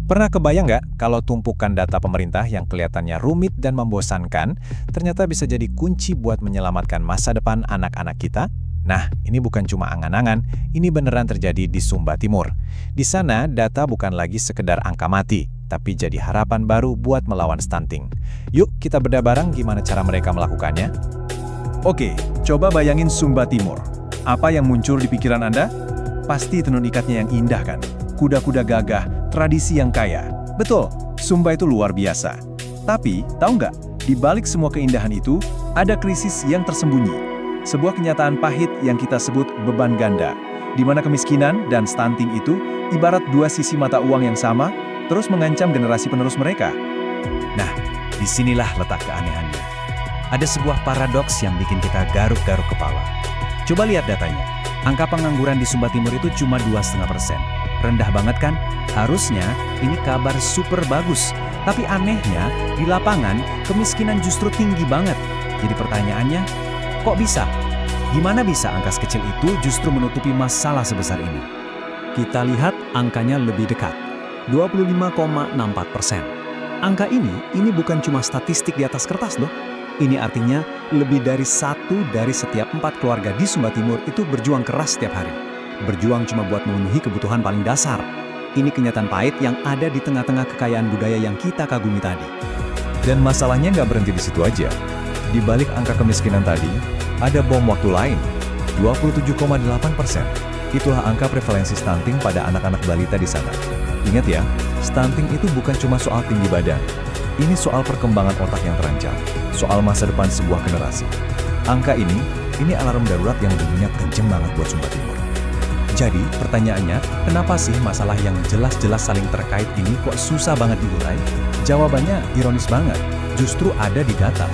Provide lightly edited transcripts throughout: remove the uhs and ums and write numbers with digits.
Pernah kebayang nggak kalau tumpukan data pemerintah yang kelihatannya rumit dan membosankan, ternyata bisa jadi kunci buat menyelamatkan masa depan anak-anak kita? Nah, ini bukan cuma angan-angan, ini beneran terjadi di Sumba Timur. Di sana, data bukan lagi sekedar angka mati, tapi jadi harapan baru buat melawan stunting. Yuk, kita bedah bareng gimana cara mereka melakukannya. Oke, coba bayangin Sumba Timur. Apa yang muncul di pikiran Anda? Pasti tenun ikatnya yang indah kan? Kuda-kuda gagah, tradisi yang kaya. Betul, Sumba itu luar biasa. Tapi, tahu nggak? Di balik semua keindahan itu, ada krisis yang tersembunyi. Sebuah kenyataan pahit yang kita sebut beban ganda, di mana kemiskinan dan stunting itu ibarat dua sisi mata uang yang sama, terus mengancam generasi penerus mereka. Nah, disinilah letak keanehannya. Ada sebuah paradoks yang bikin kita garuk-garuk kepala. Coba lihat datanya. Angka pengangguran di Sumba Timur itu cuma 2,5%. Rendah banget kan? Harusnya ini kabar super bagus. Tapi anehnya, di lapangan kemiskinan justru tinggi banget. Jadi pertanyaannya, kok bisa? Gimana bisa angka sekecil itu justru menutupi masalah sebesar ini? Kita lihat angkanya lebih dekat, 25,64%. Angka ini bukan cuma statistik di atas kertas loh. Ini artinya lebih dari 1 dari setiap 4 keluarga di Sumba Timur itu berjuang keras setiap hari. Berjuang cuma buat memenuhi kebutuhan paling dasar. Ini kenyataan pahit yang ada di tengah-tengah kekayaan budaya yang kita kagumi tadi. Dan masalahnya nggak berhenti di situ aja. Di balik angka kemiskinan tadi, ada bom waktu lain, 27,8%. Itulah angka prevalensi stunting pada anak-anak balita di sana. Ingat ya, stunting itu bukan cuma soal tinggi badan. Ini soal perkembangan otak yang terancam, soal masa depan sebuah generasi. Angka ini alarm darurat yang bunyinya kenceng banget buat Sumba Timur. Jadi, pertanyaannya, kenapa sih masalah yang jelas-jelas saling terkait ini kok susah banget diurai? Jawabannya ironis banget, justru ada di data.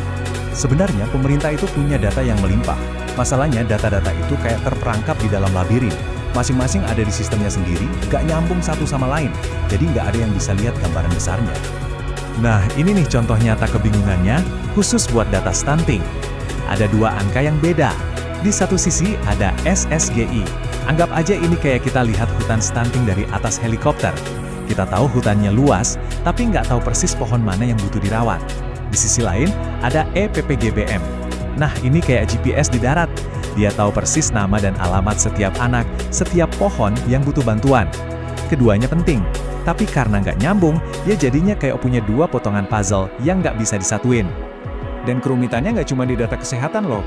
Sebenarnya pemerintah itu punya data yang melimpah. Masalahnya data-data itu kayak terperangkap di dalam labirin. Masing-masing ada di sistemnya sendiri, gak nyambung satu sama lain. Jadi gak ada yang bisa lihat gambaran besarnya. Nah, ini nih contoh nyata kebingungannya, khusus buat data stunting. Ada dua angka yang beda. Di satu sisi ada SSGI. Anggap aja ini kayak kita lihat hutan stunting dari atas helikopter. Kita tahu hutannya luas, tapi nggak tahu persis pohon mana yang butuh dirawat. Di sisi lain, ada EPPGBM. Nah, ini kayak GPS di darat. Dia tahu persis nama dan alamat setiap anak, setiap pohon yang butuh bantuan. Keduanya penting, tapi karena nggak nyambung, ya jadinya kayak punya dua potongan puzzle yang nggak bisa disatuin. Dan kerumitannya nggak cuma di data kesehatan loh.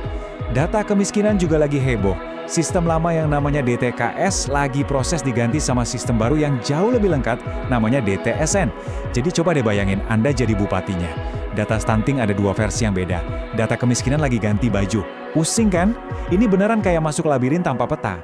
Data kemiskinan juga lagi heboh. Sistem lama yang namanya DTKS lagi proses diganti sama sistem baru yang jauh lebih lengkap, namanya DTSN. Jadi coba deh bayangin, Anda jadi bupatinya. Data stunting ada dua versi yang beda. Data kemiskinan lagi ganti baju. Pusing kan? Ini beneran kayak masuk labirin tanpa peta.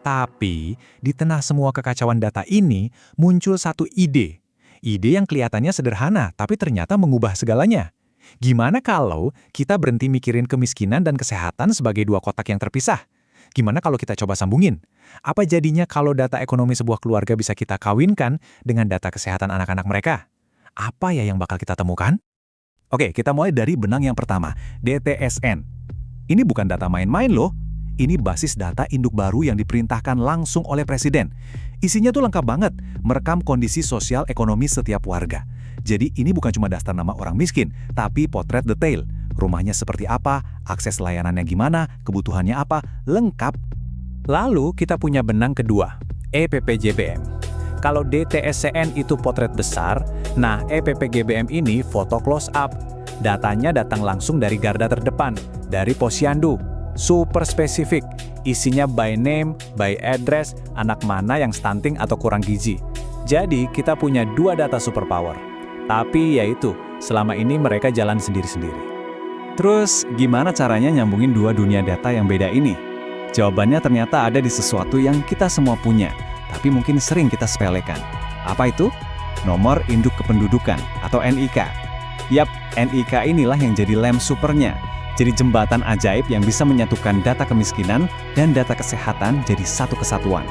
Tapi, di tengah semua kekacauan data ini, muncul satu ide. Ide yang kelihatannya sederhana, tapi ternyata mengubah segalanya. Gimana kalau kita berhenti mikirin kemiskinan dan kesehatan sebagai dua kotak yang terpisah? Gimana kalau kita coba sambungin? Apa jadinya kalau data ekonomi sebuah keluarga bisa kita kawinkan dengan data kesehatan anak-anak mereka? Apa ya yang bakal kita temukan? Oke, kita mulai dari benang yang pertama, DTSN. Ini bukan data main-main loh. Ini basis data induk baru yang diperintahkan langsung oleh Presiden. Isinya tuh lengkap banget, merekam kondisi sosial ekonomi setiap warga. Jadi ini bukan cuma daftar nama orang miskin, tapi potret detail. Rumahnya seperti apa, akses layanannya gimana, kebutuhannya apa, lengkap. Lalu kita punya benang kedua, EPPGBM. Kalau DTSCN itu potret besar, nah EPPGBM ini foto close up. Datanya datang langsung dari garda terdepan, dari posyandu. Super spesifik, isinya by name, by address, anak mana yang stunting atau kurang gizi. Jadi kita punya dua data superpower. Tapi yaitu, selama ini mereka jalan sendiri-sendiri. Terus gimana caranya nyambungin dua dunia data yang beda ini? Jawabannya ternyata ada di sesuatu yang kita semua punya, tapi mungkin sering kita sepelekan. Apa itu? Nomor Induk Kependudukan atau NIK. Yap, NIK inilah yang jadi lem supernya. Jadi jembatan ajaib yang bisa menyatukan data kemiskinan dan data kesehatan jadi satu kesatuan.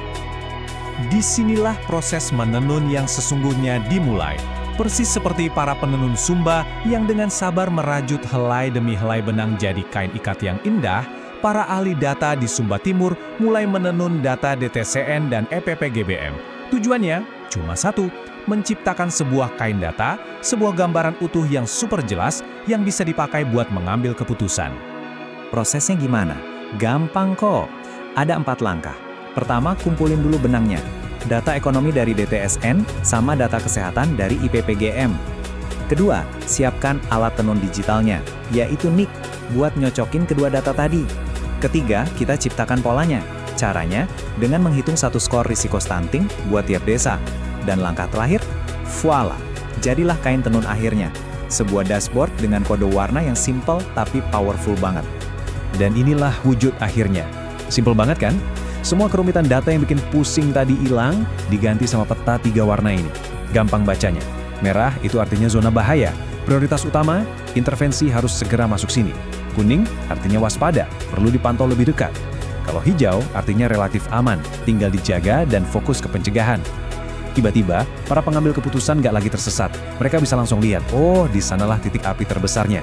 Disinilah proses menenun yang sesungguhnya dimulai. Persis seperti para penenun Sumba yang dengan sabar merajut helai demi helai benang jadi kain ikat yang indah, para ahli data di Sumba Timur mulai menenun data DTSCN dan EPPGBM. Tujuannya cuma satu, menciptakan sebuah kain data, sebuah gambaran utuh yang super jelas yang bisa dipakai buat mengambil keputusan. Prosesnya gimana? Gampang kok. Ada 4 langkah. Pertama, kumpulin dulu benangnya. Data ekonomi dari DTSN sama data kesehatan dari IPPGM. Kedua, siapkan alat tenun digitalnya, yaitu NIK, buat nyocokin kedua data tadi. Ketiga, kita ciptakan polanya. Caranya, dengan menghitung satu skor risiko stunting buat tiap desa. Dan langkah terakhir, voila, jadilah kain tenun akhirnya. Sebuah dashboard dengan kode warna yang simple tapi powerful banget. Dan inilah wujud akhirnya. Simpel banget kan? Semua kerumitan data yang bikin pusing tadi hilang, diganti sama peta 3 warna ini. Gampang bacanya. Merah itu artinya zona bahaya. Prioritas utama, intervensi harus segera masuk sini. Kuning artinya waspada, perlu dipantau lebih dekat. Kalau hijau artinya relatif aman, tinggal dijaga dan fokus ke pencegahan. Tiba-tiba, para pengambil keputusan nggak lagi tersesat. Mereka bisa langsung lihat, oh di sanalah titik api terbesarnya.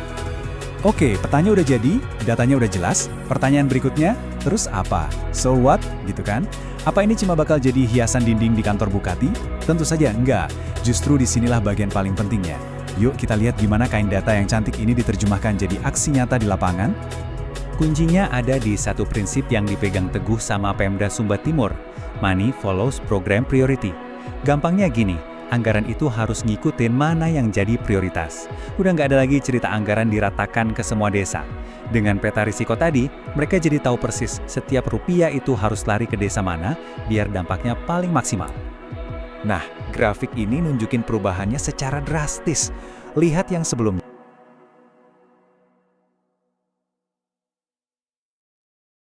Oke, petanya udah jadi, datanya udah jelas. Pertanyaan berikutnya, terus apa? So what? Gitu kan? Apa ini cuma bakal jadi hiasan dinding di kantor Bugatti? Tentu saja enggak. Justru disinilah bagian paling pentingnya. Yuk kita lihat gimana kain data yang cantik ini diterjemahkan jadi aksi nyata di lapangan. Kuncinya ada di satu prinsip yang dipegang teguh sama Pemda Sumba Timur, money follows program priority. Gampangnya gini, anggaran itu harus ngikutin mana yang jadi prioritas. Udah nggak ada lagi cerita anggaran diratakan ke semua desa. Dengan peta risiko tadi, mereka jadi tahu persis setiap rupiah itu harus lari ke desa mana, biar dampaknya paling maksimal. Nah, grafik ini nunjukin perubahannya secara drastis. Lihat yang sebelumnya.